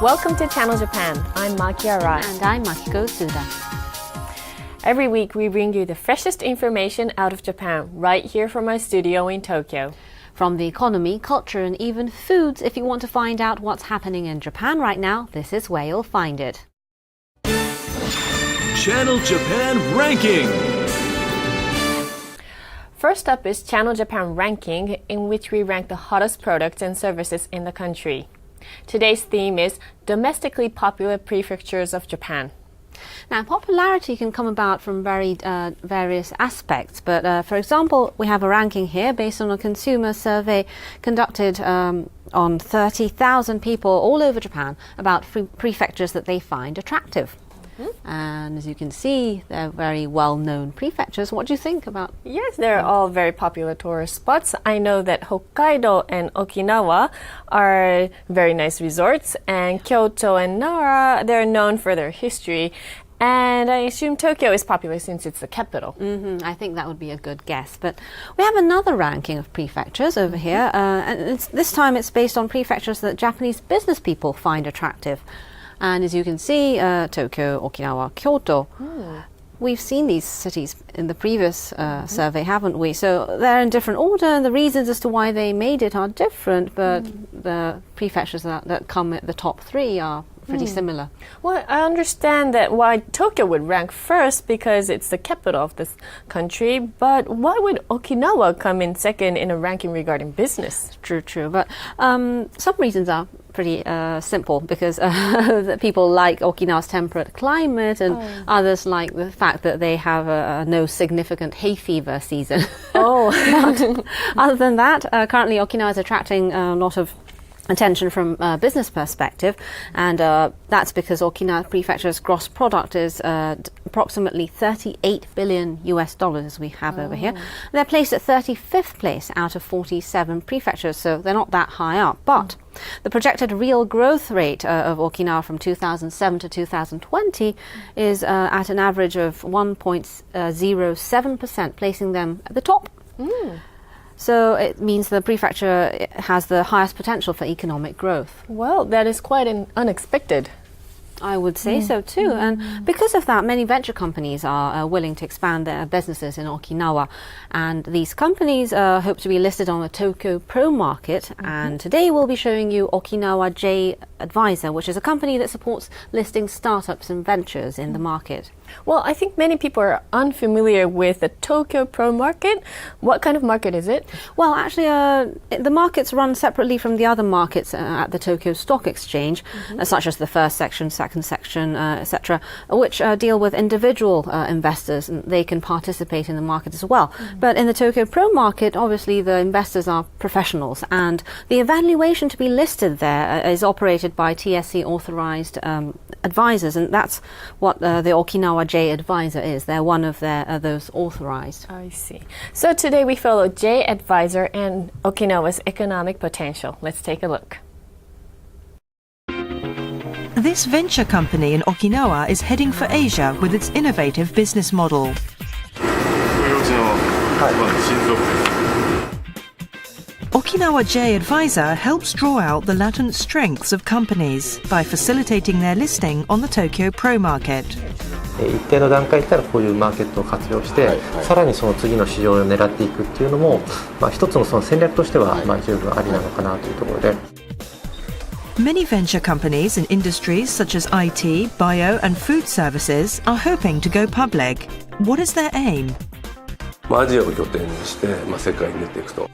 Welcome to Channel Japan. I'm Maki Arai. And I'm Makiko Suda. Every week we bring you the freshest information out of Japan right here from our studio in Tokyo. From the economy, culture and even foods, if you want to find out what's happening in Japan right now, this is where you'll find it. Channel Japan Ranking. First up is Channel Japan Ranking, in which we rank the hottest products and services in the country. Today's theme is domestically popular prefectures of Japan. Now, popularity can come about from various aspects, but for example, we have a ranking here based on a consumer survey conducted on 30,000 people all over Japan about prefectures that they find attractive. And as you can see, they're very well-known prefectures. What do you think about? Yes, they're all very popular tourist spots. I know that Hokkaido and Okinawa are very nice resorts, and Kyoto and Nara, they're known for their history. And I assume Tokyo is popular since it's the capital. I think that would be a good guess. But we have another ranking of prefectures over here, and this time it's based on prefectures that Japanese business people find attractive. And as you can see, Tokyo, Okinawa, Kyoto, we've seen these cities in the previous survey, haven't we? So they're in different order, and the reasons as to why they made it are different, but the prefectures that come at the top three are pretty similar. Well, I understand that why Tokyo would rank first because it's the capital of this country, but why would Okinawa come in second in a ranking regarding business? True. But some reasons are pretty simple because people like Okinawa's temperate climate, and others like the fact that they have no significant hay fever season. But other than that, currently Okinawa is attracting a lot of attention from a business perspective, and that's because Okinawa Prefecture's gross product is approximately $38 billion we have over here. They're placed at 35th place out of 47 prefectures, so they're not that high up. But the projected real growth rate of Okinawa from 2007 to 2020 is at an average of 1.07%, placing them at the top. So it means the prefecture has the highest potential for economic growth. Well, that is quite unexpected. I would say so too. And because of that, many venture companies are willing to expand their businesses in Okinawa. And these companies hope to be listed on the Tokyo Pro Market. And today we'll be showing you Okinawa J Advisor, which is a company that supports listing startups and ventures in the market. Well, I think many people are unfamiliar with the Tokyo Pro Market. What kind of market is it? Well, actually, the markets run separately from the other markets at the Tokyo Stock Exchange, such as the first section, second section, etc., which deal with individual investors, and they can participate in the market as well. But in the Tokyo Pro Market, obviously, the investors are professionals, and the evaluation to be listed there is operated by TSE authorized advisors, and that's what the Okinawa J Advisor is. They're one of those authorized. I see. So today we follow J Advisor and Okinawa's economic potential. Let's take a look. This venture company in Okinawa is heading for Asia with its innovative business model. Okinawa J Advisor helps draw out the latent strengths of companies by facilitating their listing on the Tokyo Pro Market. 一定の段階に来たらこういうマーケットを活用して、さらにその次の市場を狙っていくっていうのも、一つのその戦略としては十分ありなのかなというところで。Many venture companies in industries such as IT, bio and food services are hoping to go public. What is their aim? アジアを拠点にして、世界に出ていくと。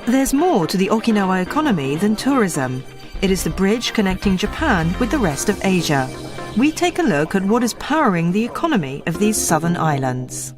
There's more to the Okinawa economy than tourism. It is the bridge connecting Japan with the rest of Asia. We take a look at what is powering the economy of these southern islands.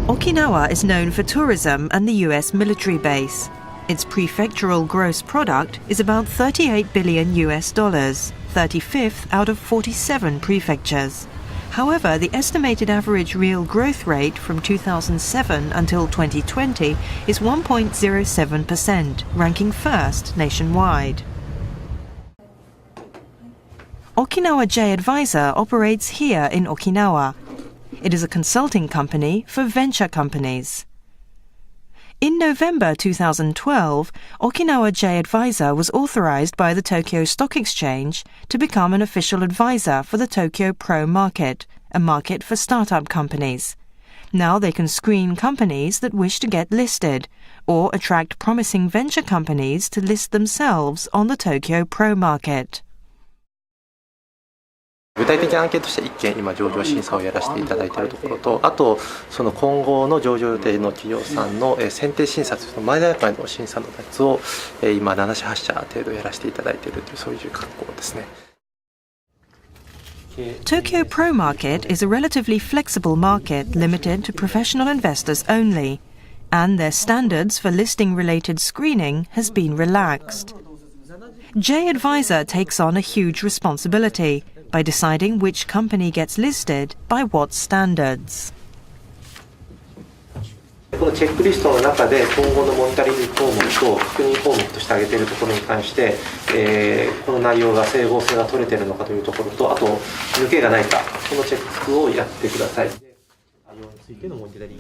Okinawa is known for tourism and the US military base. Its prefectural gross product is about $38 billion, 35th out of 47 prefectures. However, the estimated average real growth rate from 2007 until 2020 is 1.07%, ranking first nationwide. Okinawa J Advisor operates here in Okinawa. It is a consulting company for venture companies. In November 2012, Okinawa J Advisor was authorized by the Tokyo Stock Exchange to become an official advisor for the Tokyo Pro Market, a market for startup companies. Now they can screen companies that wish to get listed or attract promising venture companies to list themselves on the Tokyo Pro Market. 具体的な案件として1件今上場審査をやらせていただいているところと、あとその今後の上場予定の企業さんの選定審査という前段階の審査のやつを今7社8社程度やらせていただいているというそういう格好ですね。Tokyo Pro Market is a relatively flexible market limited to professional investors only, and their standards for listing-related screening has been relaxed. J Advisor takes on a huge responsibility by deciding which company gets listed by what standards. このチェックリストの中で今後のモニタリング項目と確認項目として挙げているところに関して、この内容が整合性が取れているのかというところと、あと抜けがないか、このチェックをやってください。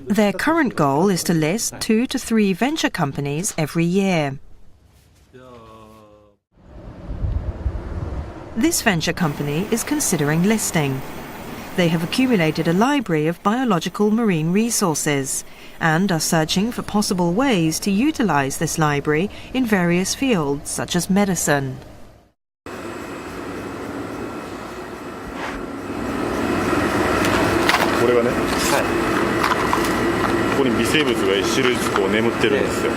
Their current goal is to list 2 to 3 venture companies every year. This venture company is considering listing. They have accumulated a library of biological marine resources and are searching for possible ways to utilize this library in various fields such as medicine. これがね、ここに微生物が1種類ずつこう眠ってるんですよ。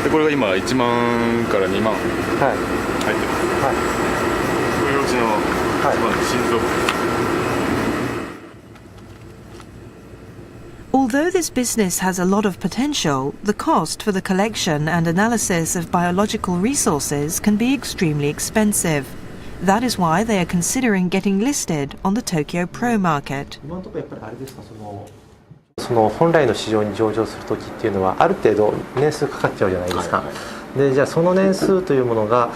でこれが今1万から2万入ってます。これがうちの一番の心臓部です。Although this business has a lot of potential, the cost for the collection and analysis of biological resources can be extremely expensive. That is why they are considering getting listed on the Tokyo Pro Market. 今のところやっぱりあれですか、その本来の市場に上場する時っていうのはある程度年数かかっちゃうじゃないですか。でじゃあその年数というものが、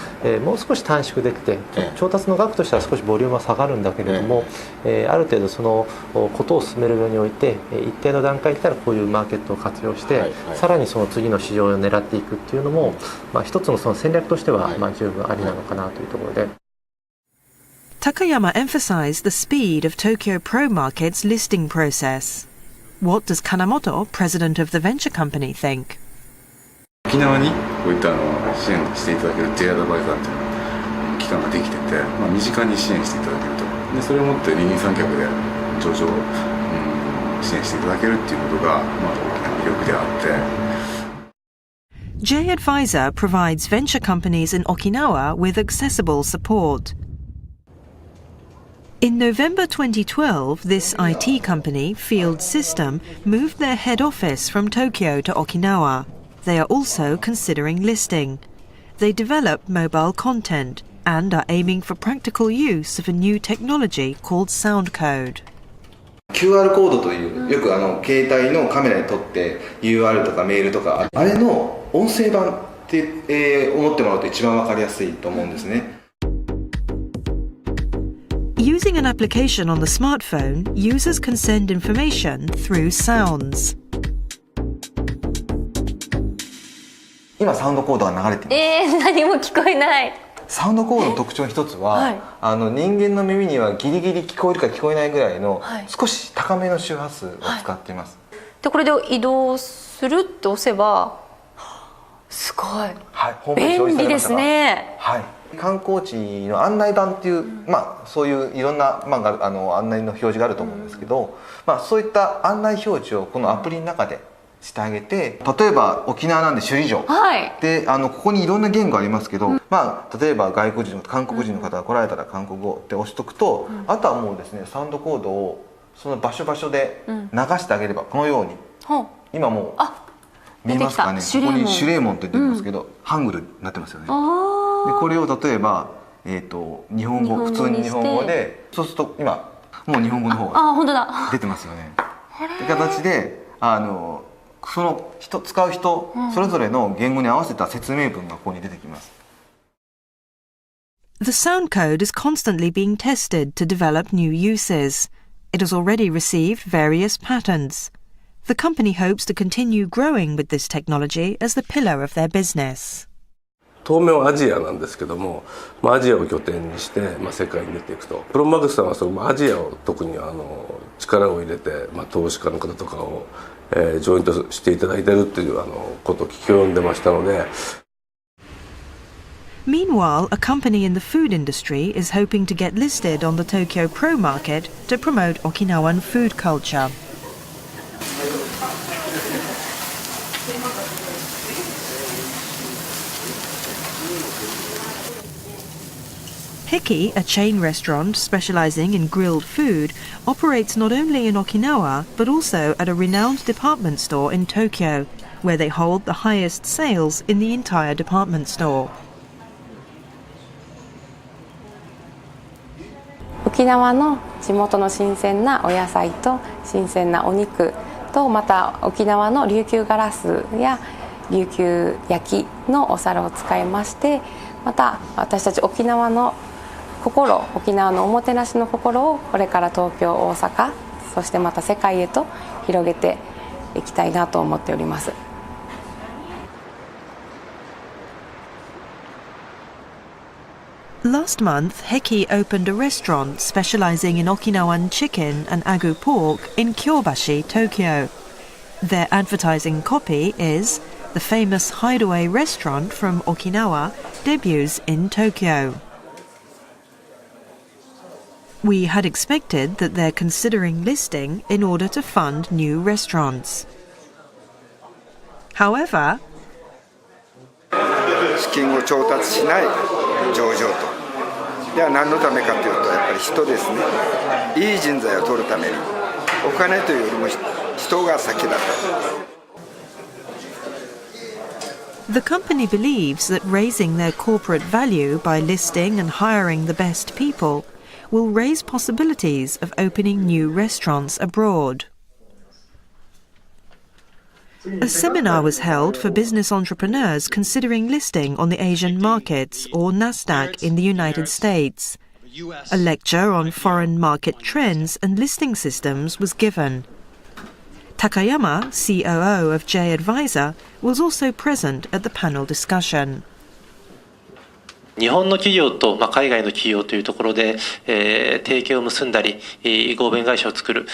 もう少し短縮できて、調達の額としては少しボリュームは下がるんだけれども、ある程度そのことを進める上において、一定の段階いったらこういうマーケットを活用して、さらにその次の市場を狙っていくっていうのも、一つのその戦略としては十分ありなのかなというところで。Takayama emphasized the speed of Tokyo Pro Market's listing process. What does Kanamoto, president of the venture company, think? 沖縄にこういった支援していただける J アドバイザーという機関ができてて、身近に支援していただけると。でそれをもって二人三脚で上場を、支援していただけるっていうことが、大きな魅力であって。J Advisor provides venture companies in Okinawa with accessible support. In November 2012, this IT company, Field System, moved their head office from Tokyo to Okinawa. They are also considering listing. They develop mobile content and are aiming for practical use of a new technology called Soundcode. QR コードというよく携帯のカメラに撮って URL とかメールとかあれの音声版って、思ってもらうと一番わかりやすいと思うんですね。Using an application on the smartphone, users can send information through sounds. 今サウンドコードが流れています。何も聞こえない。サウンドコードの特徴の一つは、人間の耳にはギリギリ聞こえるか聞こえないぐらいの、少し高めの周波数を使っています。でこれで移動するって押せば、すごい。便利ですね。観光地の案内板っていう、そういういろんな、案内の表示があると思うんですけど、そういった案内表示をこのアプリの中でしてあげて、例えば沖縄なんで首里城、でここにいろんな言語ありますけど、例えば外国人の韓国人の方が来られたら韓国語って押しとくと、あとはもうですねサウンドコードをその場所で流してあげれば、このように、今もう見えますかね、ここにシュレーモンって出てますけど、ハングルになってますよね。でこれを例えば、日本語普通に日本語で、そうすると今もう日本語の方が出てますよね。って形でその使う人それぞれの言語に合わせた説明文がここに出てきます。The sound code is constantly being tested to develop new uses. It has already received various patents. The company hopes to continue growing with this technology as the pillar of their business. 当面はアジアなんですけども、アジアを拠点にして、世界に出ていくと。プロマグスさんはアジアを特に力を入れて、投資家の方とかを、ジョイントしていただいているっていうことを聞き及んでましたので。Meanwhile, a company in the food industry is hoping to get listed on the Tokyo Pro Market to promote Okinawan food culture. Heki, a chain restaurant specializing in grilled food, operates not only in Okinawa but also at a renowned department store in Tokyo, where they hold the highest sales in the entire department store. 沖縄の地元の新鮮なお野菜と新鮮なお肉と、また沖縄の琉球ガラスや琉球焼きのお皿を使いまして、また私たち沖縄の心、沖縄のおもてなしの心をこれから東京、大阪、そしてまた世界へと広げていきたいなと思っております。Last month, Heki opened a restaurant specializing in Okinawan chicken and agu pork in Kyobashi, Tokyo. Their advertising copy is, "The famous hideaway restaurant from Okinawa debuts in Tokyo." We had expected that they're considering listing in order to fund new restaurants. However, 資金を調達しない上場と。では何のためかというと、やっぱり人ですね。いい人材を取るために、お金というよりも人が先だと。The company believes that raising their corporate value by listing and hiring the best people will raise possibilities of opening new restaurants abroad. A seminar was held for business entrepreneurs considering listing on the Asian markets or Nasdaq in the United States. A lecture on foreign market trends and listing systems was given. Takayama, COO of J Advisor, was also present at the panel discussion. 日本の企業と海外の企業というところで提携を結んだり合弁会社を作る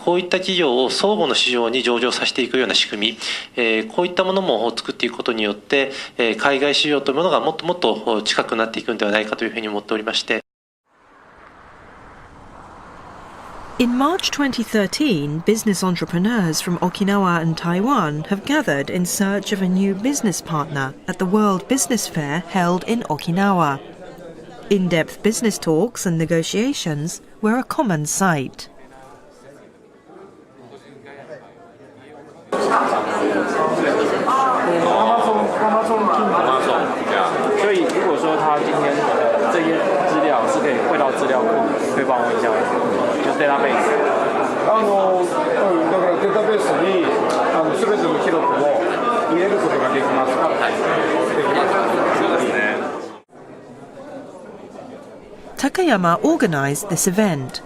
こういった企業を相互の市場に上場させていくような仕組みこういったものも作っていくことによって海外市場というものがもっともっと近くなっていくのではないかというふうに思っておりまして。In March 2013, business entrepreneurs from Okinawa and Taiwan have gathered in search of a new business partner at the World Business Fair held in Okinawa. In-depth business talks and negotiations were a common sight. Takayama organized this event.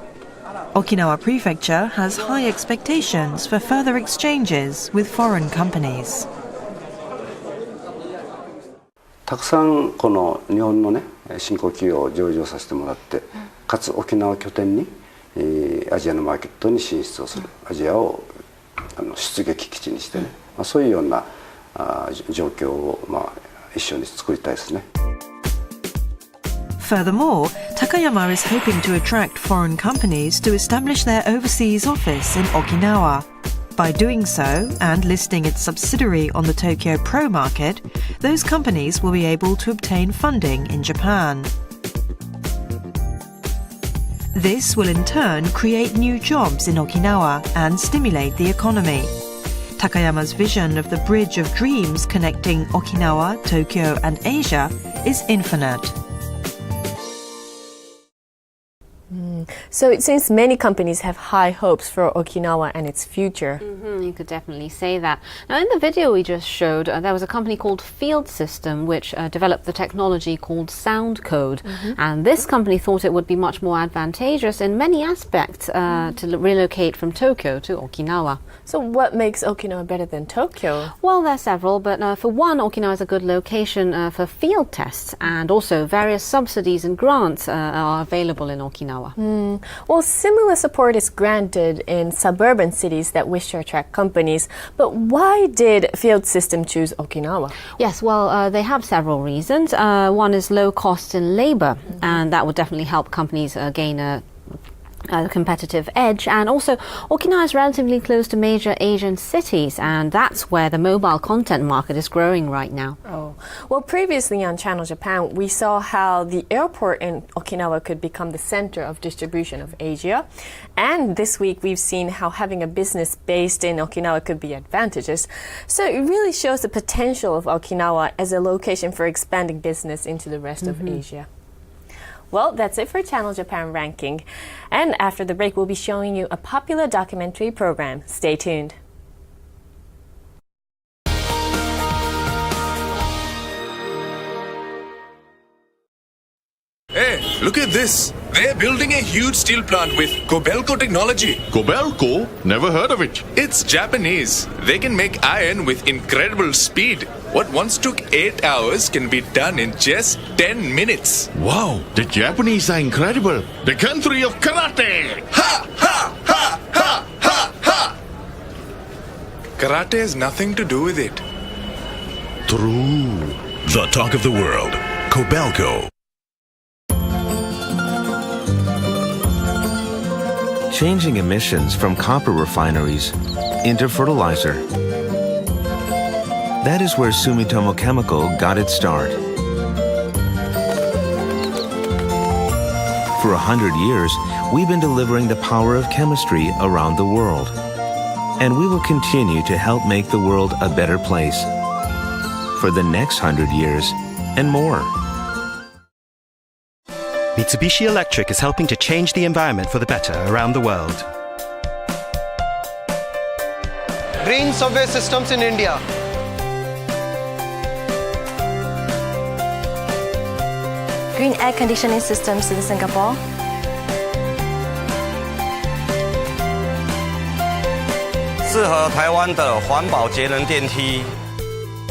Okinawa Prefecture has high expectations for further exchanges with foreign companies. たくさんこの日本の新興企業を上場させてもらって、かつ沖縄拠点にアジアのマーケットに進出をする、アジアを出撃基地にしてそういうような状況を一緒に作りたいですね。Furthermore, Takayama is hoping to attract foreign companies to establish their overseas office in Okinawa. By doing so, and listing its subsidiary on the Tokyo Pro Market, those companies will be able to obtain funding in Japan. This will in turn create new jobs in Okinawa and stimulate the economy. Takayama's vision of the bridge of dreams connecting Okinawa, Tokyo and Asia is infinite. So it seems many companies have high hopes for Okinawa and its future. You could definitely say that. Now, in the video we just showed, there was a company called Field System which developed the technology called Sound Code. And this company thought it would be much more advantageous in many aspects to relocate from Tokyo to Okinawa. So what makes Okinawa better than Tokyo? Well, there are several, but for one, Okinawa is a good location for field tests, and also various subsidies and grants are available in Okinawa. Well, similar support is granted in suburban cities that wish to attract companies. But why did Field System choose Okinawa? Yes, well, they have several reasons. One is low cost in labor, and that would definitely help companies gain a competitive edge. And also, Okinawa is relatively close to major Asian cities, and that's where the mobile content market is growing right now. Well, previously on Channel Japan, we saw how the airport in Okinawa could become the center of distribution of Asia. And this week, we've seen how having a business based in Okinawa could be advantageous. So it really shows the potential of Okinawa as a location for expanding business into the rest of Asia. Well, that's it for Channel Japan Ranking. And after the break, we'll be showing you a popular documentary program. Stay tuned. Hey, look at this. They're building a huge steel plant with Kobelco technology. Kobelco? Never heard of it. It's Japanese. They can make iron with incredible speed. What once took 8 hours can be done in just 10 minutes. Wow, the Japanese are incredible. The country of karate. Ha! Ha! Ha! Ha! Ha! Ha! Karate has nothing to do with it. True. The talk of the world. Kobelco. Changing emissions from copper refineries into fertilizer. That is where Sumitomo Chemical got its start. For 100 years, we've been delivering the power of chemistry around the world. And we will continue to help make the world a better place for the next 100 years and more. Mitsubishi Electric is helping to change the environment for the better around the world. Green subway systems in India. Green air conditioning systems in Singapore.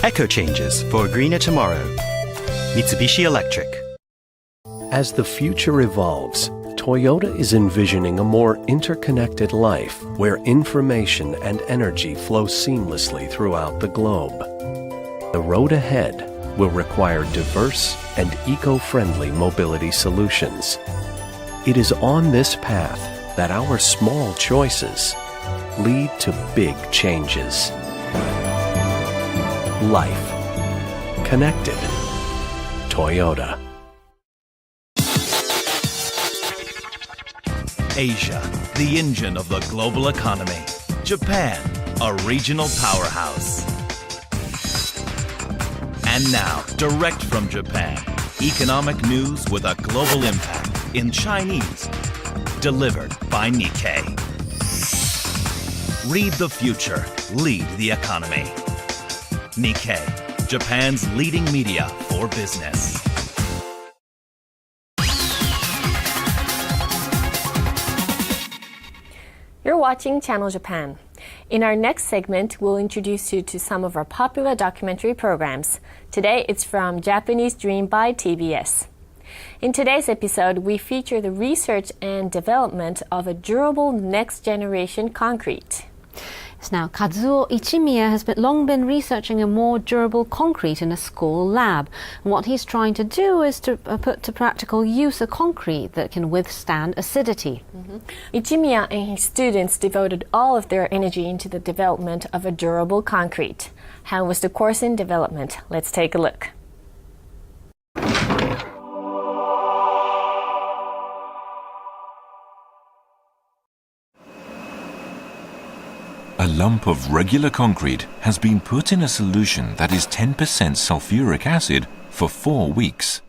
Eco changes for a greener tomorrow. Mitsubishi Electric. As the future evolves, Toyota is envisioning a more interconnected life where information and energy flow seamlessly throughout the globe. The road ahead will require diverse and eco-friendly mobility solutions. It is on this path that our small choices lead to big changes. Life. Connected. Toyota. Asia, the engine of the global economy. Japan, a regional powerhouse. And now, direct from Japan, economic news with a global impact in Chinese, delivered by Nikkei. Read the future, lead the economy. Nikkei, Japan's leading media for business. You're watching Channel Japan. In our next segment, we'll introduce you to some of our popular documentary programs. Today, it's from Japanese Dream by TBS. In today's episode, we feature the research and development of a durable next-generation concrete. Now, Kazuo Ichimiya has long been researching a more durable concrete in a school lab. And what he's trying to do is to put to practical use a concrete that can withstand acidity. Ichimiya and his students devoted all of their energy into the development of a durable concrete. How was the course in development? Let's take a look. A lump of regular concrete has been put in a solution that is 10% sulfuric acid for 4 weeks.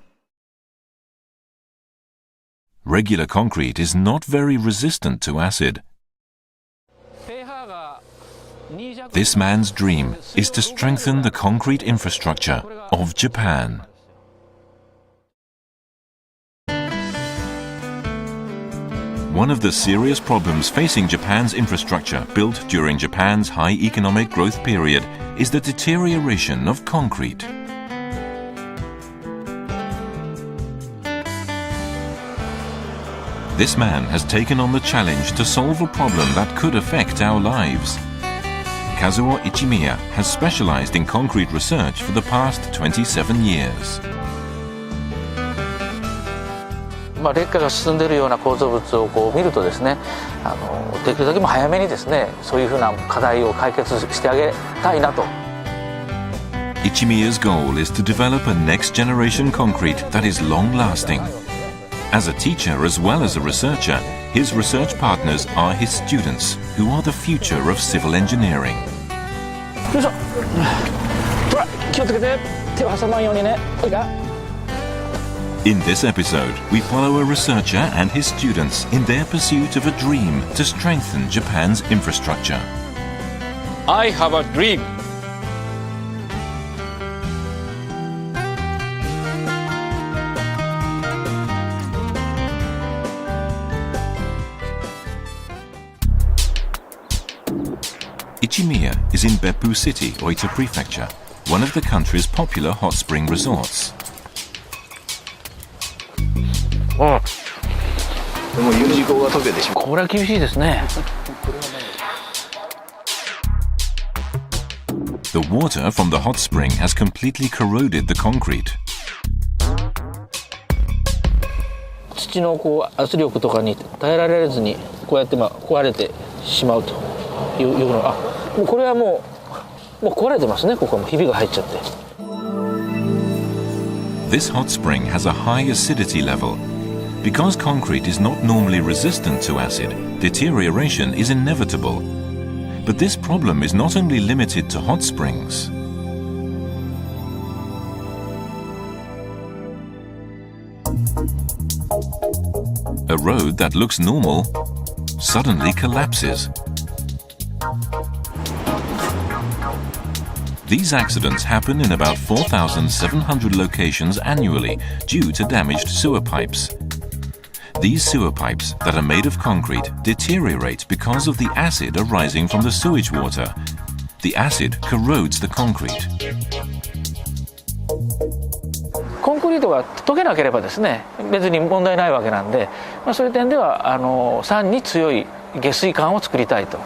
Regular concrete is not very resistant to acid. This man's dream is to strengthen the concrete infrastructure of Japan. One of the serious problems facing Japan's infrastructure built during Japan's high economic growth period is the deterioration of concrete. This man has taken on the challenge to solve a problem that could affect our lives. Kazuo Ichimiya has specialized in concrete research for the past 27 years. 劣化が進んでいるような構造物をこう見るとですね、できるだけも早めにですね、そういうふうな課題を解決してあげたいなと。Ichimiya's goal is to develop a next-generation concrete that is long-lasting. As a teacher as well as a researcher, his research partners are his students, who are the future of civil engineering. よいしょ。ほら、気をつけて、手を挟まんようにね。いいか。In this episode, we follow a researcher and his students in their pursuit of a dream to strengthen Japan's infrastructure. I have a dream. Ichimiya is in Beppu City, Oita Prefecture, one of the country's popular hot spring resorts. もう U 字工が解けてしまう。これは厳しいですね。The water from the hot spring has completely corroded the concrete. 土のこう圧力とかに耐えられずにこうやって壊れてしまうというのが、もうこれはもう壊れてますね。ここはもうひびが入っちゃって。This hot spring has a high acidity level. Because concrete is not normally resistant to acid, deterioration is inevitable. But this problem is not only limited to hot springs. A road that looks normal suddenly collapses. These accidents happen in about 4,700 locations annually due to damaged sewer pipes. These sewer pipes that are made of concrete deteriorate because of the acid arising from the sewage water. The acid corrodes the concrete. コンクリートが溶けなければですね、別に問題ないわけなんで、そういう点では酸に強い下水管を作りたいと。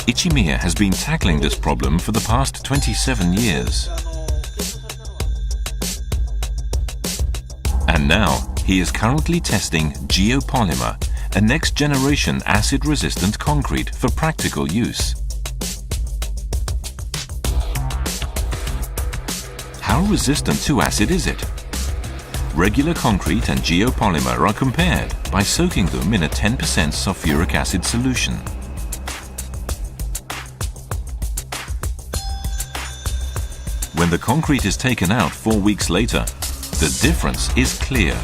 Ichimiya has been tackling this problem for the past 27 years. And now, he is currently testing geopolymer, a next-generation acid-resistant concrete for practical use. How resistant to acid is it? Regular concrete and geopolymer are compared by soaking them in a 10% sulfuric acid solution. When the concrete is taken out 4 weeks later, the difference is clear.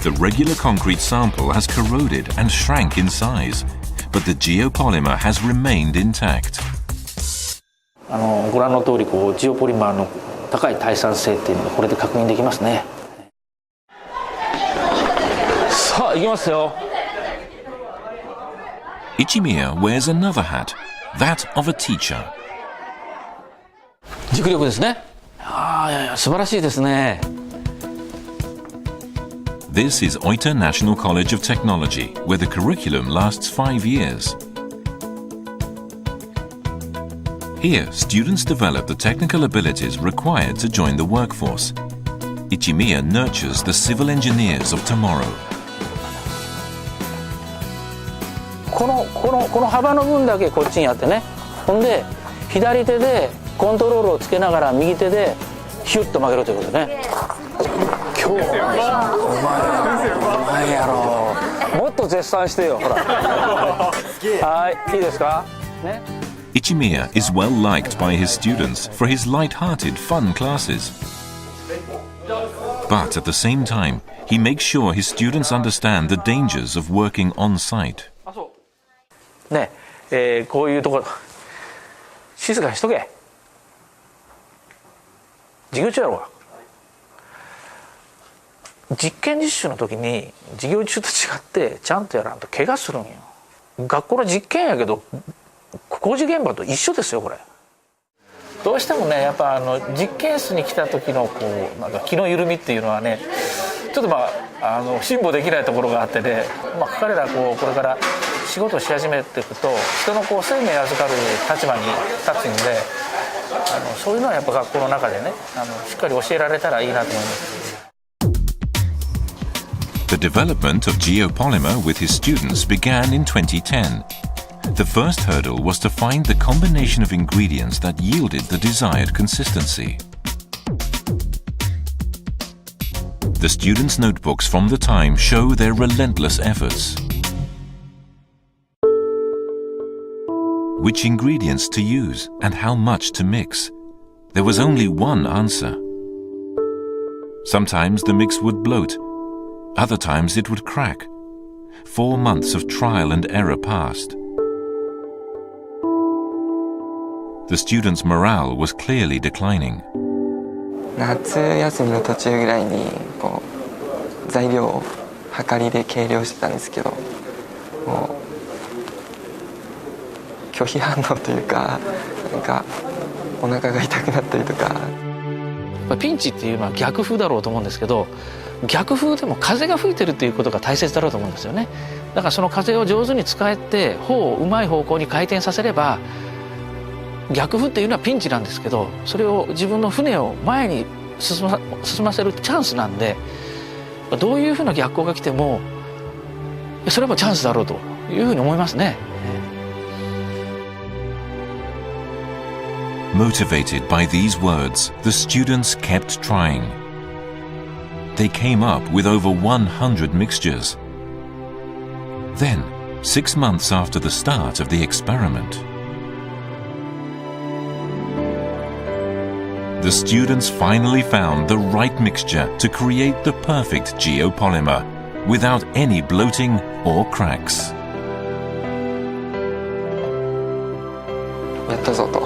The regular concrete sample has corroded and shrank in size, but the geopolymer has remained intact. ご覧の通りジオポリマーの高い耐酸性っていうのがこれで確認できますね。さあ行きますよ。Ichimiya wears another hat, that of a teacher. 軸力ですね。素晴らしいですね。This is Oita National College of Technology, where the curriculum lasts 5 years. Here, students develop the technical abilities required to join the workforce. Ichimiya nurtures the civil engineers of tomorrow. この幅の分だけこっちにあってね。ほんで左手でコントロールをつけながら右手でヒュッと曲げるということね。今日お前やろ。もっと絶賛してよ。ほら。はい、いいですか。ね。Ichimiya is well liked by his students for his light-hearted, fun classes. But at the same time, he makes sure his students understand the dangers of working on site. ねこういうとこ静かにしとけ。授業中やろうが。実験実習の時に授業中と違ってちゃんとやらんと怪我するんよ。学校の実験やけど工事現場と一緒ですよこれ。どうしてもねやっぱ実験室に来た時のこうなんか気の緩みっていうのはねちょっと辛抱できないところがあってね、彼らこれから仕事をし始めていくと人の生命を預かる立場に立つんでそういうのはやっぱ学校の中でねしっかり教えられたらいいなと思います。The development of geopolymer with his students began in 2010. The first hurdle was to find the combination of ingredients that yielded the desired consistency. The students' notebooks from the time show their relentless efforts. Which ingredients to use and how much to mix? There was only one answer. Sometimes the mix would bloat, other times it would crack. 4 months of trial and error passed. The students' morale was clearly declining. 夏休みの途中ぐらいに材料を量りで計量してたんですけどもう拒否反応というかなんかお腹が痛くなったりとか。ピンチっていうのは逆風だろうと思うんですけど逆風でも風が吹いてるっていうことが大切だろうと思うんですよね。だからその風を上手に使えて帆をうまい方向に回転させれば逆風っていうのはピンチなんですけどそれを自分の船を前に進ませるチャンスなんでどういうふうな逆光が来てもそれもチャンスだろうというふうに思いますね。Motivated by these words, the students kept trying. They came up with over 100 mixtures. Then, 6 months after the start of the experiment, the students finally found the right mixture to create the perfect geopolymer without any bloating or cracks. やったぞと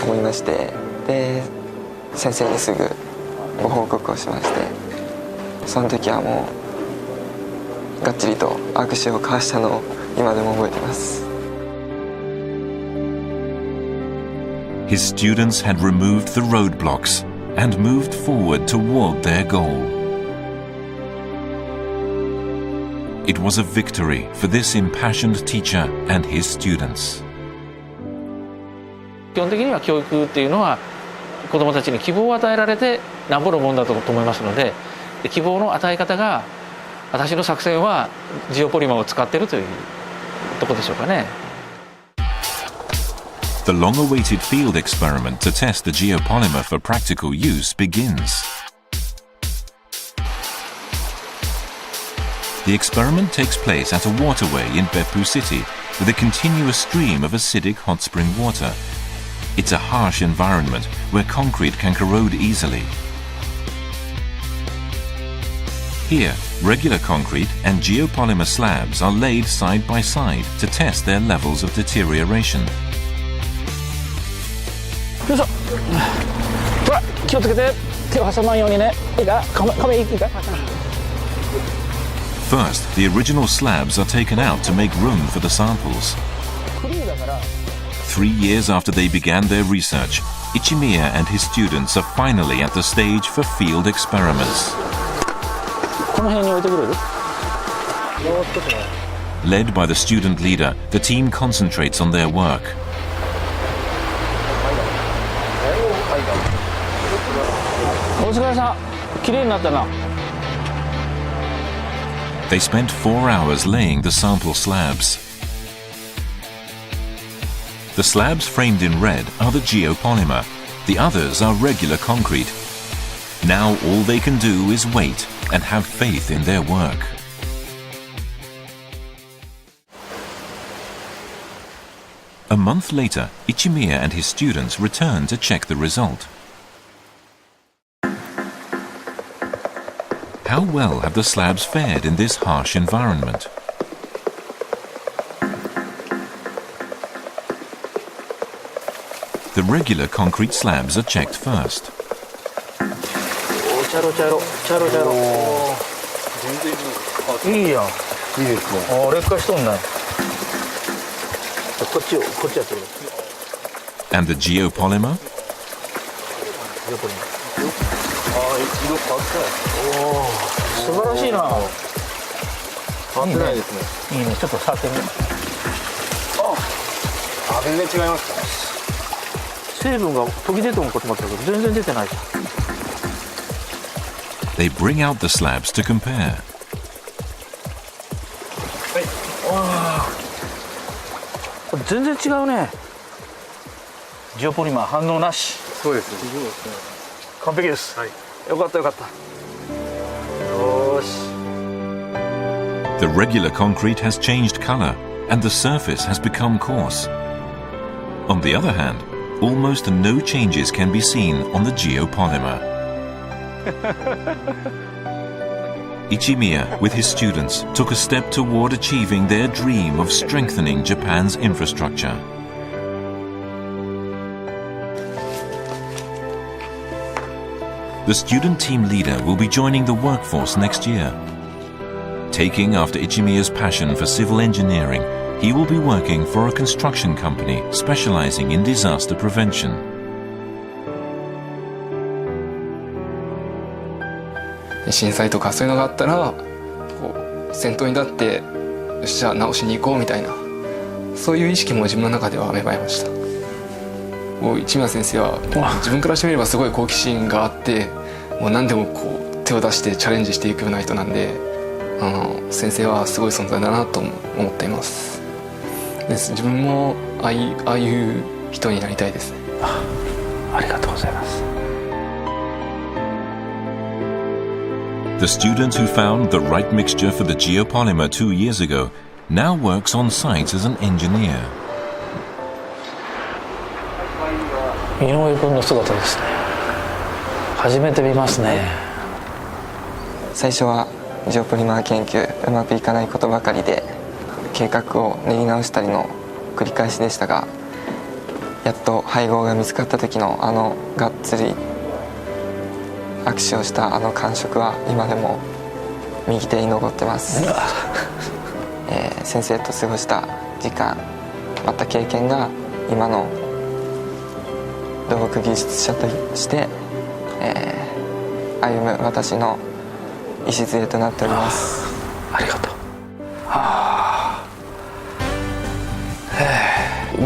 思いましてで先生にすぐご報告をしましてその時はもうがっちりと握手を交わしたのを今でも覚えています。His students had removed the roadblocks and moved forward toward their goal. It was a victory for this impassioned teacher and his students. 基本的には教育っていうのは子どもたちに希望を与えられてなんぼのもんだと思いますので、希望の与え方が私の作戦はジオポリマーを使っているというところでしょうかね。The long-awaited field experiment to test the geopolymer for practical use begins. The experiment takes place at a waterway in Beppu City with a continuous stream of acidic hot spring water. It's a harsh environment where concrete can corrode easily. Here, regular concrete and geopolymer slabs are laid side by side to test their levels of deterioration. よいしょ。ほら、気をつけて手を挟まんようにね。いいか？亀いいか？First, the original slabs are taken out to make room for the samples. 3 years after they began their research, Ichimiya and his students are finally at the stage for field experiments. この辺に置いてくれる？ Led by the student leader, the team concentrates on their work. お疲れさん、きれいになったな。They spent 4 hours laying the sample slabs. The slabs framed in red are the geopolymer. The others are regular concrete. Now all they can do is wait and have faith in their work. A month later, Ichimiya and his students return to check the result. How well have the slabs fared in this harsh environment? The regular concrete slabs are checked first. And the geopolymer? They bring out the slabs to compare. The regular concrete has changed color and the surface has become coarse. On the other hand, almost no changes can be seen on the geopolymer. Ichimiya, with his students, took a step toward achieving their dream of strengthening Japan's infrastructure. The student team leader will be joining the workforce next year. Taking after Ichimiya's passion for civil engineering, he will be working for a construction company specializing in disaster prevention. "震災とかそういうのがあったらこう先頭に立ってよしじゃあ直しに行こうみたいなそういう意識も自分の中では芽生えました。市宮先生は自分からしてみればすごい好奇心があってもう何でもこう手を出してチャレンジしていくような人なんで先生はすごい存在だなと思っています。自分もああいう人になりたいですね。ありがとうございます。The student who found the right mixture for the geopolymer 2 years ago now works on site as an engineer. 井上君の姿ですね。初めて見ますね。最初はジオポリマー研究うまくいかないことばかりで計画を練り直したりの繰り返しでしたが、やっと配合が見つかった時のがっつり握手をした感触は今でも右手に残ってます。先生と過ごした時間また経験が今の土木技術者として歩む私の礎となっております。ありがとう。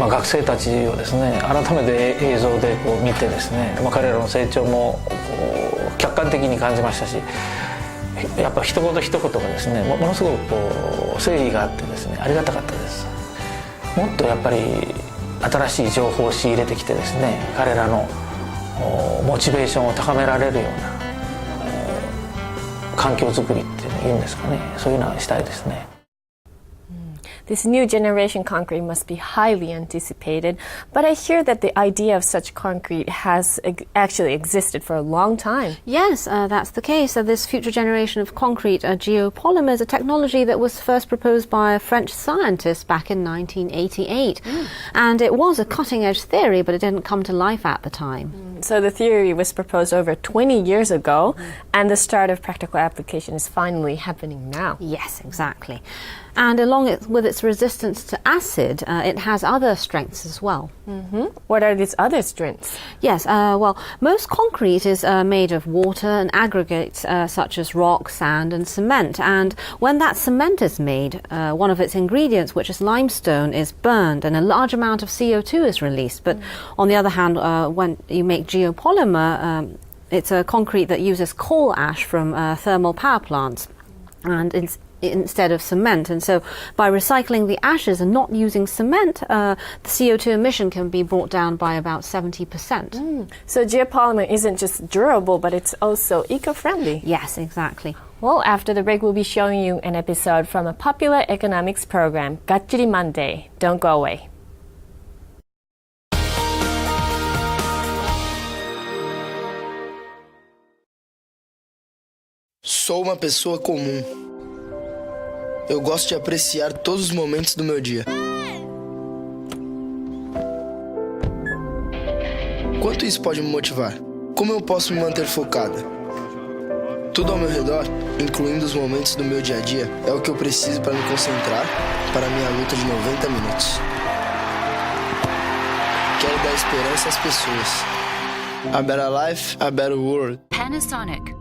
学生たちをですね改めて映像でこう見てですね、彼らの成長も客観的に感じましたし、やっぱ一言一言がですねものすごくこう誠意があってですねありがたかったです。もっとやっぱり新しい情報を仕入れてきてですね彼らのモチベーションを高められるような環境づくりっていうんですかね、そういうのはしたいですね。This new generation concrete must be highly anticipated, but I hear that the idea of such concrete has actually existed for a long time. Yes, that's the case. This future generation of concrete geopolymer is a technology that was first proposed by a French scientist back in 1988. And it was a cutting-edge theory, but it didn't come to life at the time. So the theory was proposed over 20 years ago, and the start of practical application is finally happening now. Yes, exactly. And along with its resistance to acid, it has other strengths as well. What are these other strengths? Yes, well, most concrete is made of water and aggregates such as rock, sand and cement. And when that cement is made, one of its ingredients, which is limestone, is burned and a large amount of CO2 is released. But on the other hand, when you make geopolymer, it's a concrete that uses coal ash from thermal power plants. And instead of cement, and so by recycling the ashes and not using cement, the CO2 emission can be brought down by about 70%. So geopolymer isn't just durable, but it's also eco-friendly. Yes, exactly. Well, after the break, we'll be showing you an episode from a popular economics program, Gachiri Monday. Don't go away. sou uma pessoa comum. Eu gosto de apreciar todos os momentos do meu dia. Quanto isso pode me motivar? Como eu posso me manter focada? Tudo ao meu redor, incluindo os momentos do meu dia a dia, é o que eu preciso para me concentrar para a minha luta de 90 minutos. Quero dar esperança às pessoas. A better life, a better world. Panasonic.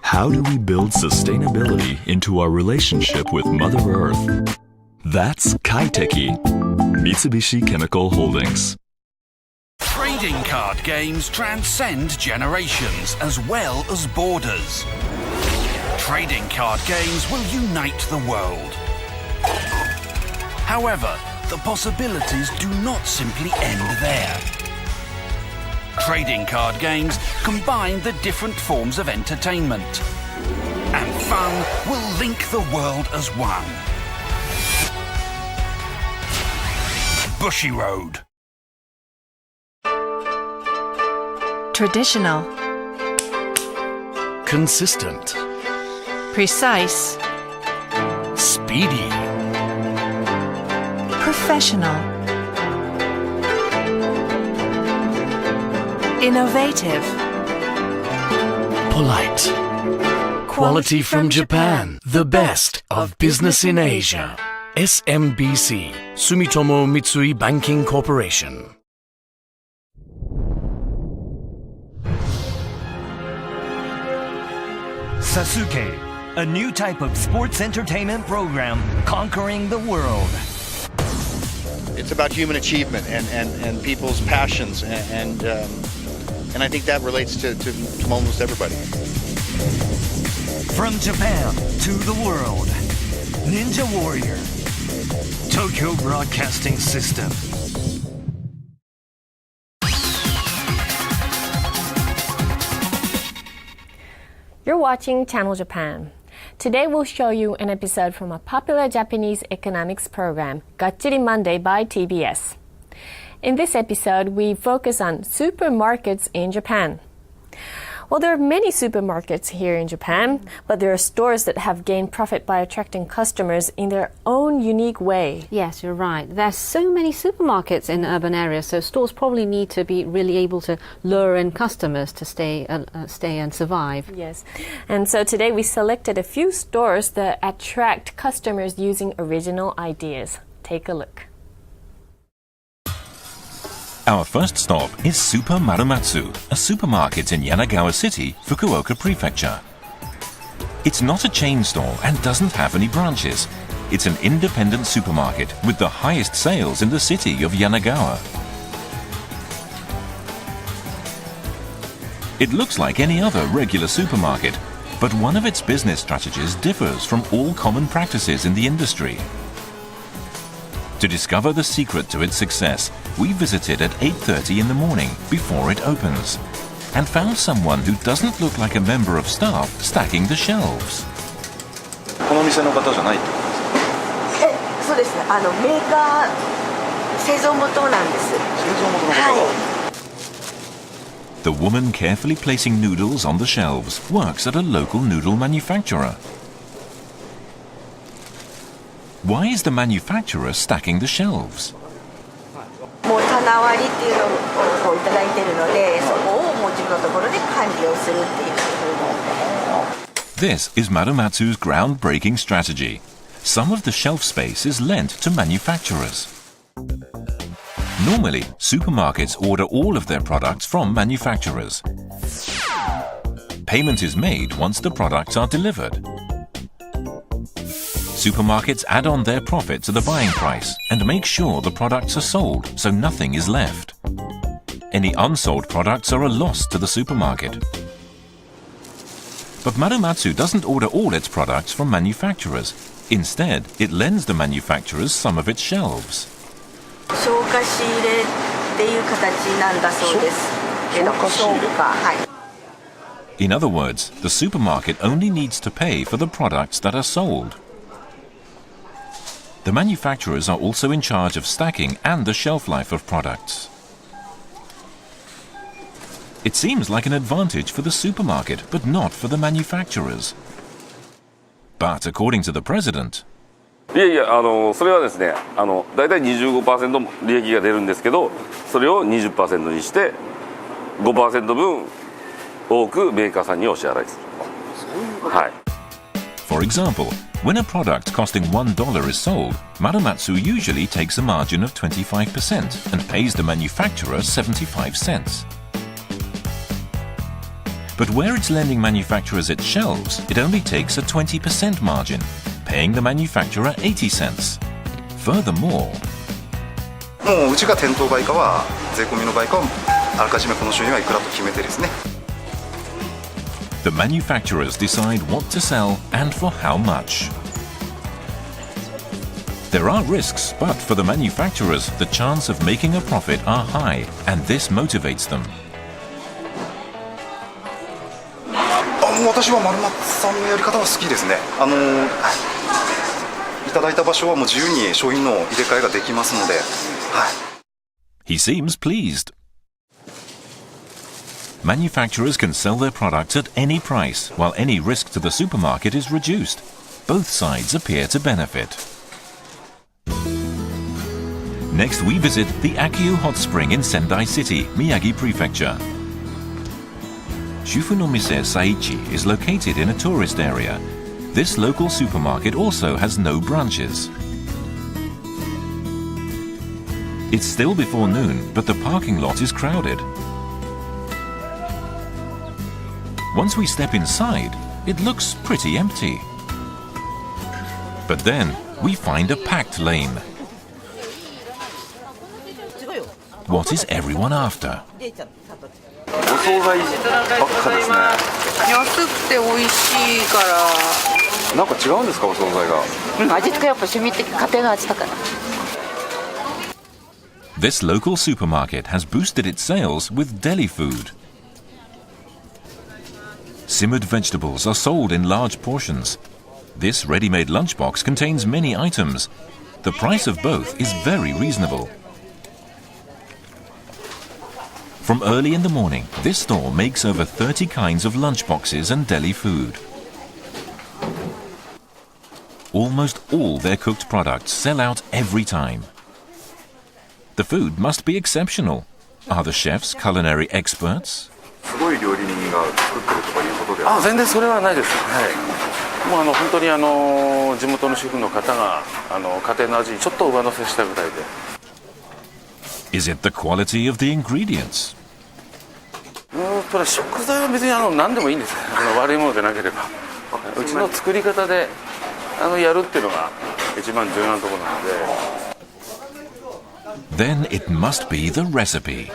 How do we build sustainability into our relationship with Mother Earth? That's Kaiteki, Mitsubishi Chemical Holdings. Trading card games transcend generations as well as borders. Trading card games will unite the world. However, the possibilities do not simply end there. Trading card games combine the different forms of entertainment, and fun will link the world as one. Bushiroad. Traditional. Consistent. Precise. Speedy. Professional. Innovative. Polite. Quality from Japan. The best of business in Asia. SMBC, Sumitomo Mitsui Banking Corporation. Sasuke, a new type of sports entertainment program conquering the world. It's about human achievement and people's passions, and I think that relates to almost everybody. From Japan to the world, Ninja Warrior, Tokyo Broadcasting System. You're watching Channel Japan. Today we'll show you an episode from a popular Japanese economics program, Gachiri Monday by TBS. In this episode, we focus on supermarkets in Japan. Well, there are many supermarkets here in Japan, but there are stores that have gained profit by attracting customers in their own unique way. Yes, you're right. There's so many supermarkets in urban areas, so stores probably need to be really able to lure in customers to stay and survive. Yes. And so today we selected a few stores that attract customers using original ideas. Take a look. Our first stop is Super Marumatsu, a supermarket in Yanagawa City, Fukuoka Prefecture. It's not a chain store and doesn't have any branches. It's an independent supermarket with the highest sales in the city of Yanagawa. It looks like any other regular supermarket, but one of its business strategies differs from all common practices in the industry. To discover the secret to its success, we visited at 8:30 in the morning before it opens and found someone who doesn't look like a member of staff stacking the shelves. この店の方じゃないってことですか？そうですね。メーカー製造元なんです。製造元の方が。The woman carefully placing noodles on the shelves works at a local noodle manufacturer. Why is the manufacturer stacking the shelves? もう棚割りっていうのをいただいているので、そこをもう自分のところで管理をするっていう。This is Marumatsu's groundbreaking strategy. Some of the shelf space is lent to manufacturers. Normally, supermarkets order all of their products from manufacturers. Payment is made once the products are delivered. Supermarkets add on their profit to the buying price and make sure the products are sold so nothing is left. Any unsold products are a loss to the supermarket. But Marumatsu doesn't order all its products from manufacturers. Instead, it lends the manufacturers some of its shelves. 消化仕入れっていう形なんだそうですけど、消化、はい。In other words, the supermarket only needs to pay for the products that are sold. The manufacturers are also in charge of stacking and the shelf life of products. It seems like an advantage for the supermarket, but not for the manufacturers. But according to the president, いやいや、それはですね、だいたい 25% 利益が出るんですけど、それを 20% にして 5% 分多くメーカーさんにお支払いする。はい。For example, when a product costing $1 is sold, Marumatsu usually takes a margin of 25% and pays the manufacturer 75 cents. But where it's lending manufacturers its shelves, it only takes a 20% margin, paying the manufacturer 80 cents. Furthermore, もううちが店頭売価は税込みの売価をあらかじめこの収入はいくらと決めてですね。the manufacturers decide what to sell and for how much. There are risks, but for the manufacturers, the chance of making a profit are high, and this motivates them. もう私は丸松さんのやり方は好きですね。いただいた場所はもう自由に商品の入れ替えができますので、はい。He seems pleased. Manufacturers can sell their products at any price, while any risk to the supermarket is reduced. Both sides appear to benefit. Next, we visit the Akio Hot Spring in Sendai City, Miyagi Prefecture. Shufu no Mise Saichi is located in a tourist area. This local supermarket also has no branches. It's still before noon, but the parking lot is crowded. Once we step inside, it looks pretty empty. But then, we find a packed lane. What is everyone after? お惣菜ばっかですね。安くて美味しいから。なんか違うんですか、お惣菜が。味付けやっぱ染みて家庭の味だから。This local supermarket has boosted its sales with deli food. Simmered vegetables are sold in large portions. This ready-made lunchbox contains many items. The price of both is very reasonable. From early in the morning, this store makes over 30 kinds of lunchboxes and deli food. Almost all their cooked products sell out every time. The food must be exceptional. Are the chefs culinary experts? すごい料理人が作ってるとかいうことでは。全然それはないです。はい。もう本当に地元の主婦の方が家庭の味にちょっと上乗せしたぐらいで。Is it the quality of the ingredients? 食材は別に何でもいいんです。悪いものでなければ。うちの作り方でやるっていうのが一番重要なところなので。Then it must be the recipe.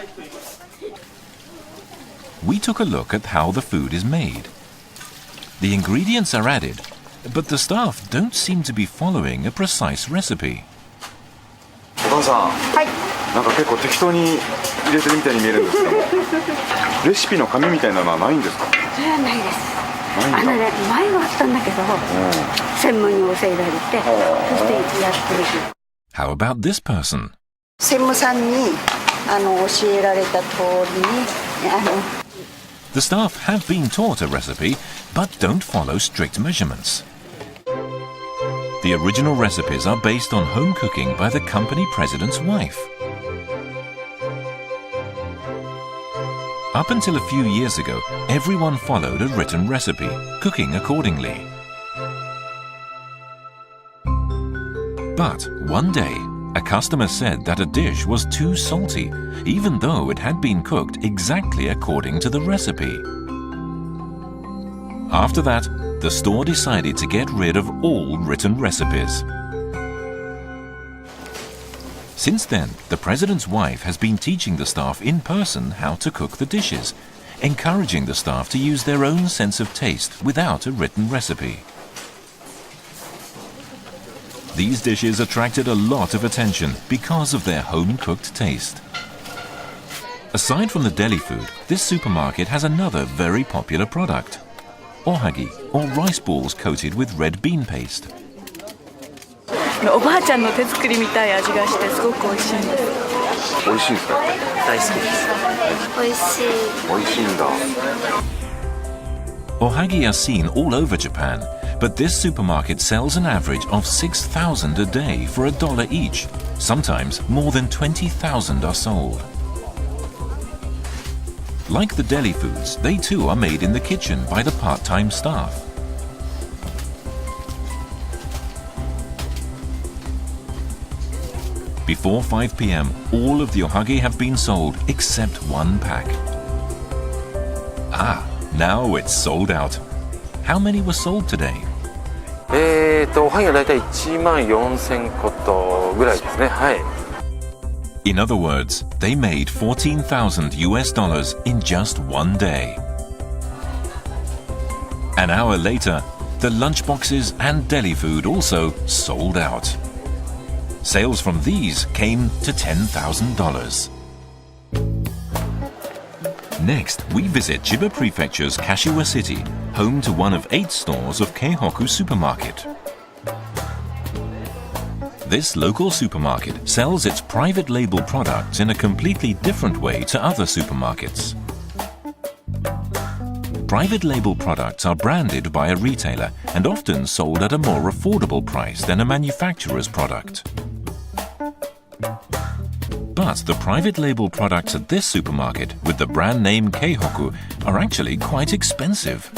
We took a look at how the food is made. The ingredients are added, but the staff don't seem to be following a precise recipe. お母さん、はい。なんか結構適当に入れてるみたいに見えるんですけど、レシピの紙みたいなのはないんですか？それはないです。前はあったんだけど、専門に教えられて、そしてやってる。How about this person? 専務さんに教えられた通りにThe staff have been taught a recipe, but don't follow strict measurements. The original recipes are based on home cooking by the company president's wife. Up until a few years ago, everyone followed a written recipe, cooking accordingly. But one day, a customer said that a dish was too salty, even though it had been cooked exactly according to the recipe. After that, the store decided to get rid of all written recipes. Since then, the president's wife has been teaching the staff in person how to cook the dishes, encouraging the staff to use their own sense of taste without a written recipe. These dishes attracted a lot of attention because of their home-cooked taste. Aside from the deli food, this supermarket has another very popular product. Ohagi, or rice balls coated with red bean paste. おばあちゃんの手作りみたい味がしてすごく美味しいんです。美味しいですか？大好きです。美味しい。美味しいんだ。 Ohagi are seen all over Japan, but this supermarket sells an average of 6,000 a day for $1 each. Sometimes more than 20,000 are sold. Like the deli foods, they too are made in the kitchen by the part-time staff. Before 5 p.m, all of the ohagi have been sold except one pack. Ah, now it's sold out. How many were sold today? おはぎはだいたい14,000個とぐらいですね。はい。 In other words, they made $14,000 in just one day. An hour later, the lunchboxes and deli food also sold out. Sales from these came to $10,000. Next, we visit Chiba Prefecture's Kashiwa City, home to one of 8 stores of Keihoku Supermarket. This local supermarket sells its private label products in a completely different way to other supermarkets. Private label products are branded by a retailer and often sold at a more affordable price than a manufacturer's product. But the private label products at this supermarket with the brand name Keihoku are actually quite expensive.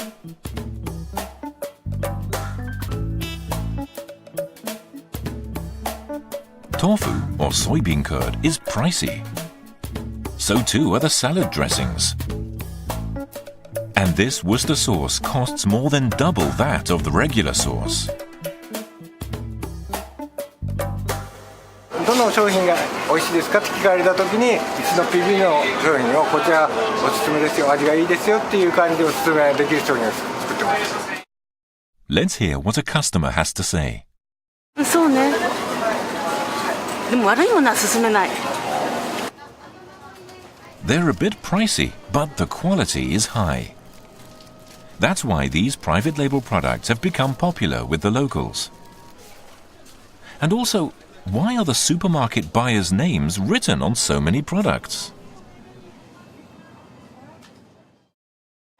Tofu, or soybean curd, is pricey. So too are the salad dressings. And this Worcester sauce costs more than double that of the regular sauce. どの商品が美味しいですかって聞かれた時にいつの PB の商品をこちらおすすめですよ、味がいいですよっていう感じでおすすめできる商品を作ってます。 Let's hear what a customer has to say. そうね。でも悪いものは勧めない。 They're a bit pricey, but the quality is high. That's why these private label products have become popular with the locals. And also, why are the supermarket buyers' names written on so many products?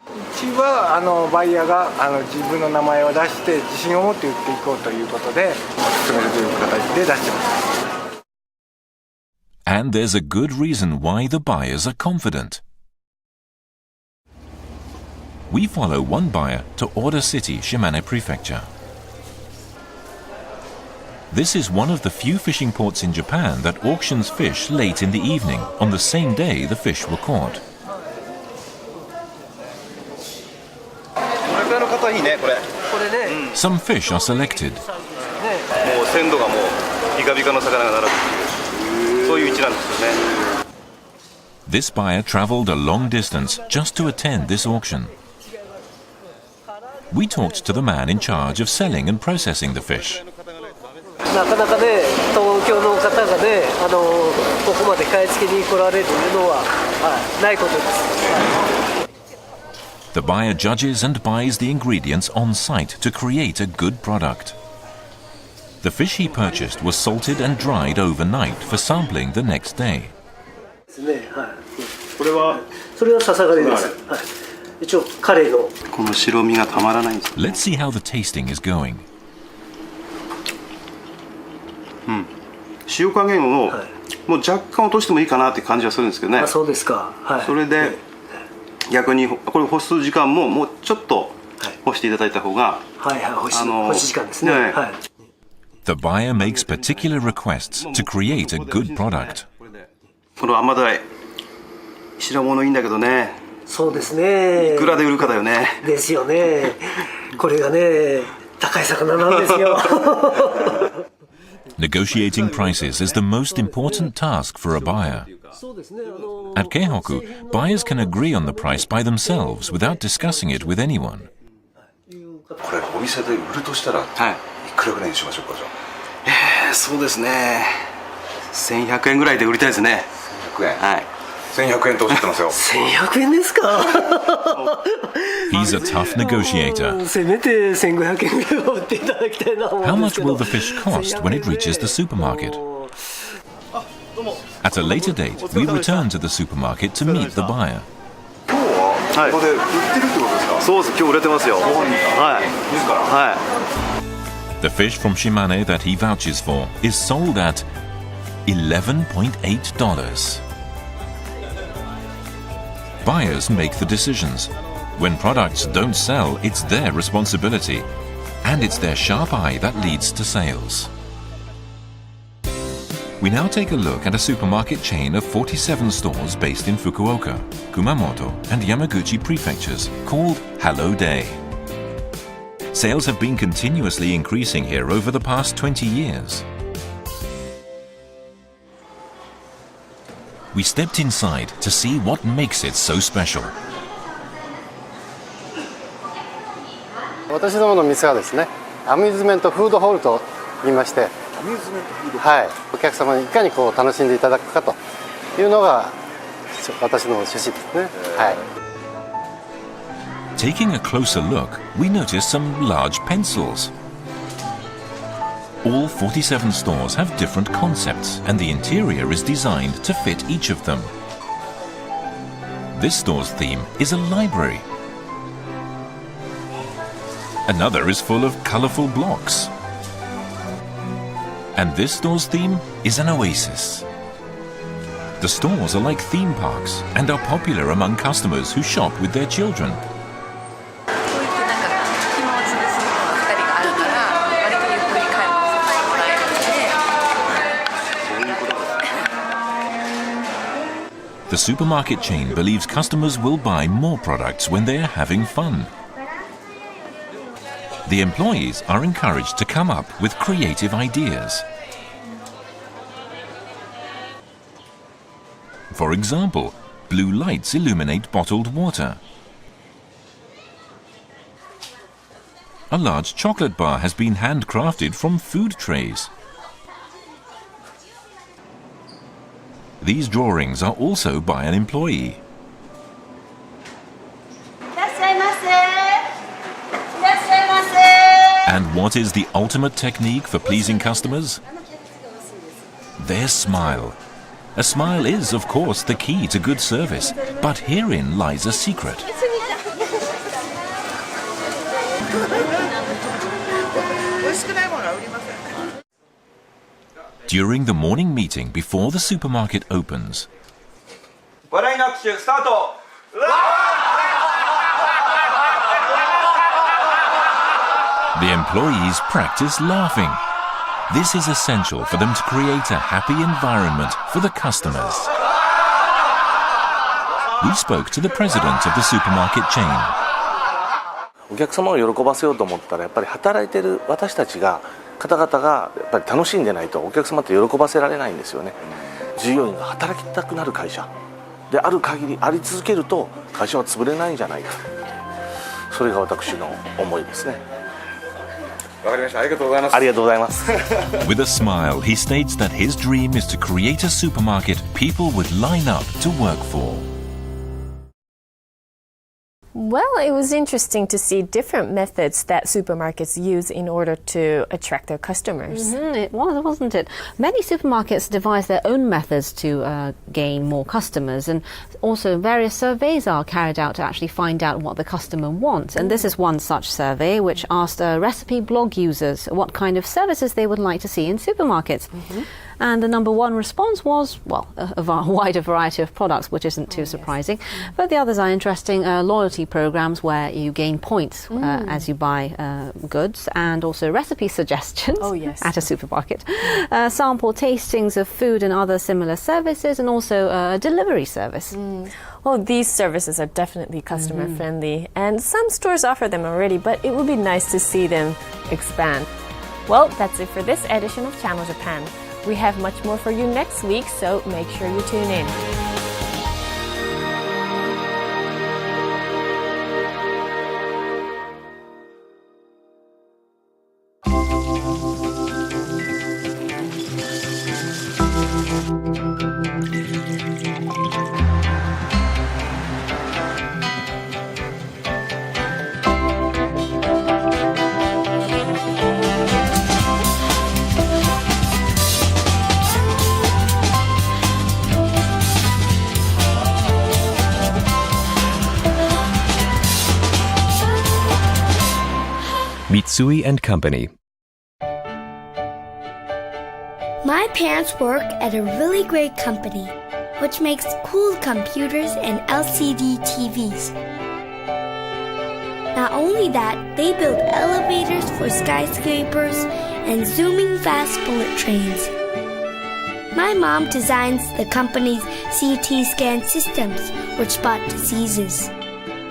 うちはバイヤーが自分の名前を出して自信を持って売っていこうということでおすすめという形で出してます。 And there's a good reason why the buyers are confident. We follow one buyer to Oda City, Shimane Prefecture. This is one of the few fishing ports in Japan that auctions fish late in the evening, on the same day the fish were caught. Some fish are selected. This buyer traveled a long distance just to attend this auction. We talked to the man in charge of selling and processing the fish. なかなかね、東京の方がね、ここまで買い付けに来られるのは、ないことです。The buyer judges and buys the ingredients on site to create a good product. The fish he purchased was salted and dried overnight for sampling the next day. ですね、はい。これはささがりです。はい。一応カレーのこの白身がたまらないんです。Let's see how the tasting is going. 塩加減をもう若干落としてもいいかなって感じはするんですけどね。そうですか。はい。それで逆にこれ干す時間ももうちょっと干していただいた方が、はいはい、干し時間ですね。はい。The buyer makes particular requests to create a good product. この甘鯛白物いいんだけどね。そうですね。いくらで売るかだよね。ですよね。これがね、高い魚なんですよ。Negotiating prices is the most important task for a buyer. At Keihoku, buyers can agree on the price by themselves without discussing it with anyone. これお店で売るとしたら、いくらぐらいにしましょうかじゃあ。そうですね。1100円ぐらいで売りたいですね。1100円。はい。1100円とおっしゃってますよ。1100円ですか。 He's a tough negotiator. せめて1500円ぐらいは売っていただきたいなと思うん How ですけ much ど。 will the fish cost when it reaches the supermarket? At a later date, we return to the supermarket to meet the buyer. ここで売ってるってことですか？そうです。今日売れてますよ。はい。自ら。はい。 The fish from Shimane that he vouches for is sold at $11.8. Buyers make the decisions. When products don't sell, it's their responsibility. And it's their sharp eye that leads to sales. We now take a look at a supermarket chain of 47 stores based in Fukuoka, Kumamoto, and Yamaguchi prefectures called Hello Day. Sales have been continuously increasing here over the past 20 years. We stepped inside to see what makes it so special. 私どもの店はですね、アミューズメントフードホールと言いまして、はい、お客様にいかにこう楽しんでいただくかというのが私の趣旨ですね。はい。Taking a closer look, we notice some large pencils. All 47 stores have different concepts, and the interior is designed to fit each of them. This store's theme is a library. Another is full of colorful blocks. And this store's theme is an oasis. The stores are like theme parks and are popular among customers who shop with their children. The supermarket chain believes customers will buy more products when they are having fun. The employees are encouraged to come up with creative ideas. For example, blue lights illuminate bottled water. A large chocolate bar has been handcrafted from food trays. These drawings are also by an employee. And what is the ultimate technique for pleasing customers? Their smile. A smile is, of course, the key to good service, but herein lies a secret. During the morning meeting before the supermarket opens, the employees practice laughing. This is essential for them to create a happy environment for the customers. We spoke to the president of the supermarket chain. お客様を喜ばせようと思ったらやっぱり働いてる私たちが方々がやっぱり楽しんでないとお客様って喜ばせられないんですよね。従業員が働きたくなる会社である限りあり続けると会社は潰れないんじゃないか。それが私の思いですね。わかりました。ありがとうございます。ありがとうございます。With a smile, he states that his dream is to create a supermarket people would line up to work for. Well, it was interesting to see different methods that supermarkets use in order to attract their customers. It was, wasn't it? Many supermarkets devise their own methods to gain more customers, and also various surveys are carried out to actually find out what the customer wants. And this is one such survey which asked recipe blog users what kind of services they would like to see in supermarkets. And the number one response was, well, a wider variety of products, which isn't too surprising. But the others are interesting. Loyalty programs where you gain points as you buy goods, and also recipe suggestions at a supermarket. Sample tastings of food and other similar services, and also a delivery service. Well, these services are definitely customer friendly, and some stores offer them already, but it would be nice to see them expand. Well, that's it for this edition of Channel Japan. We have much more for you next week, so make sure you tune in. Mitsui & Company. My parents work at a really great company, which makes cool computers and LCD TVs. Not only that, they build elevators for skyscrapers and zooming fast bullet trains. My mom designs the company's CT scan systems, which spot diseases.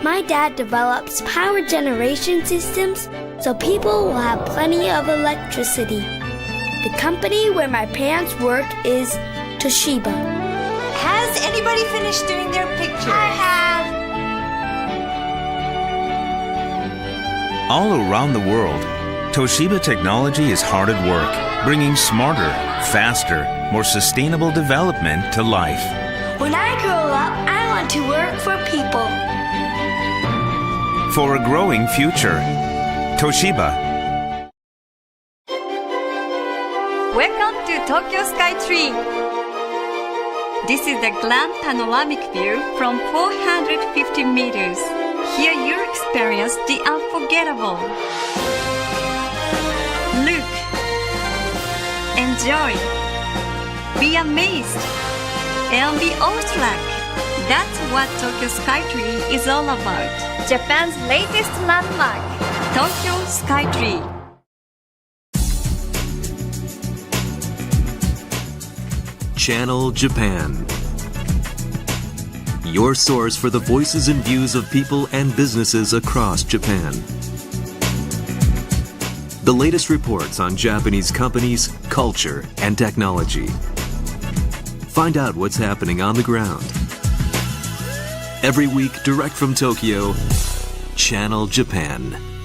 My dad develops power generation systems so people will have plenty of electricity. The company where my parents work is Toshiba. Has anybody finished doing their pictures? I have. All around the world, Toshiba technology is hard at work, bringing smarter, faster, more sustainable development to life. When I grow up, I want to work for people. For a growing future, Toshiba. Welcome to Tokyo Skytree. This is the grand panoramic view from 450 meters. Here you experience the unforgettable. Look, enjoy, be amazed, and be awestruck. That's what Tokyo Skytree is all about. Japan's latest landmark, Tokyo Skytree. Channel Japan, your source for the voices and views of people and businesses across Japan. The latest reports on Japanese companies, culture, and technology. Find out what's happening on the ground. Every week, direct from Tokyo, Channel Japan.